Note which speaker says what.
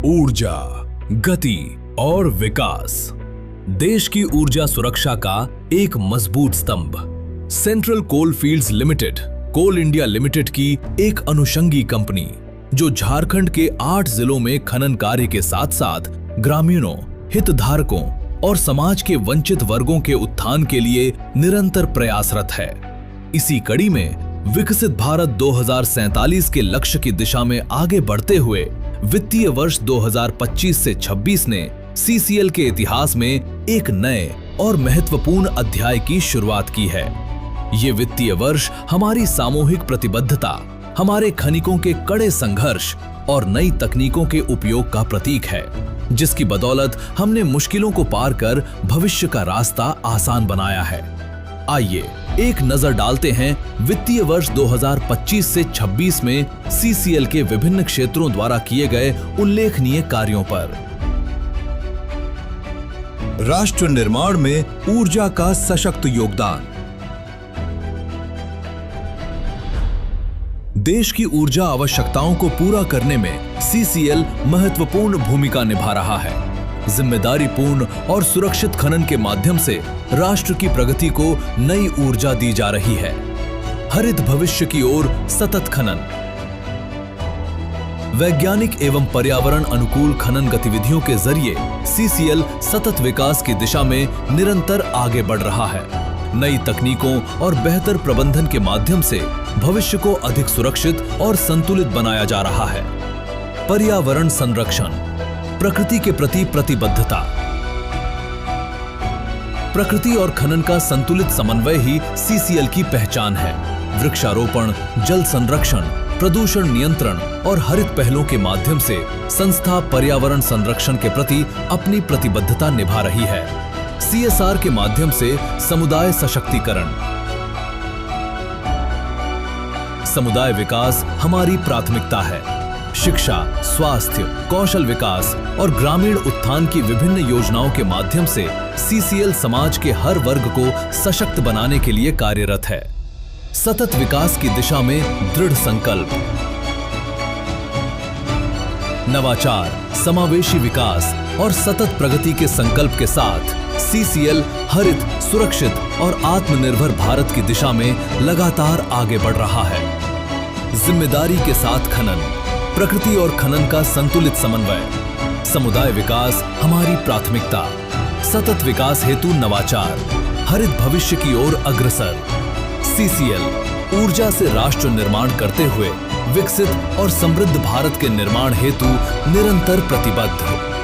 Speaker 1: ऊर्जा, गति और विकास देश की ऊर्जा सुरक्षा का एक मजबूत स्तंभ। सेंट्रल कोलफील्ड्स लिमिटेड कोल इंडिया लिमिटेड की एक अनुषंगी कंपनी जो झारखंड के 8 जिलों में खनन कार्य के साथ साथ ग्रामीणों, हितधारकों और समाज के वंचित वर्गों के उत्थान के लिए निरंतर प्रयासरत है। इसी कड़ी में विकसित भारत 2047 के लक्ष्य की दिशा में आगे बढ़ते हुए वित्तीय वर्ष 2025 से 26 ने सीसीएल के इतिहास में एक नए और महत्वपूर्ण अध्याय की शुरुआत की है। ये वित्तीय वर्ष हमारी सामूहिक प्रतिबद्धता, हमारे खनिकों के कड़े संघर्ष और नई तकनीकों के उपयोग का प्रतीक है, जिसकी बदौलत हमने मुश्किलों को पार कर भविष्य का रास्ता आसान बनाया है। आइए एक नजर डालते हैं वित्तीय वर्ष 2025 से 26 में सीसीएल के विभिन्न क्षेत्रों द्वारा किए गए उल्लेखनीय कार्यों पर। राष्ट्र निर्माण में ऊर्जा का सशक्त योगदान। देश की ऊर्जा आवश्यकताओं को पूरा करने में सीसीएल महत्वपूर्ण भूमिका निभा रहा है। जिम्मेदारीपूर्ण और सुरक्षित खनन के माध्यम से राष्ट्र की प्रगति को नई ऊर्जा दी जा रही है। हरित भविष्य की ओर सतत खनन। वैज्ञानिक एवं पर्यावरण अनुकूल खनन गतिविधियों के जरिए सीसीएल सतत विकास की दिशा में निरंतर आगे बढ़ रहा है। नई तकनीकों और बेहतर प्रबंधन के माध्यम से भविष्य को अधिक सुरक्षित और संतुलित बनाया जा रहा है। पर्यावरण संरक्षण, प्रकृति के प्रति प्रतिबद्धता। प्रकृति और खनन का संतुलित समन्वय ही सीसीएल की पहचान है। वृक्षारोपण, जल संरक्षण, प्रदूषण नियंत्रण और हरित पहलों के माध्यम से संस्था पर्यावरण संरक्षण के प्रति अपनी प्रतिबद्धता निभा रही है। सीएसआर के माध्यम से समुदाय सशक्तिकरण। समुदाय विकास हमारी प्राथमिकता है। शिक्षा, स्वास्थ्य, कौशल विकास और ग्रामीण उत्थान की विभिन्न योजनाओं के माध्यम से सीसीएल समाज के हर वर्ग को सशक्त बनाने के लिए कार्यरत है। सतत विकास की दिशा में दृढ़ संकल्प। नवाचार, समावेशी विकास और सतत प्रगति के संकल्प के साथ सीसीएल हरित, सुरक्षित और आत्मनिर्भर भारत की दिशा में लगातार आगे बढ़ रहा है। जिम्मेदारी के साथ खनन, प्रकृति और खनन का संतुलित समन्वय। समुदाय विकास हमारी प्राथमिकता। सतत विकास हेतु नवाचार, हरित भविष्य की ओर अग्रसर। सीसीएल ऊर्जा से राष्ट्र निर्माण करते हुए विकसित और समृद्ध भारत के निर्माण हेतु निरंतर प्रतिबद्ध।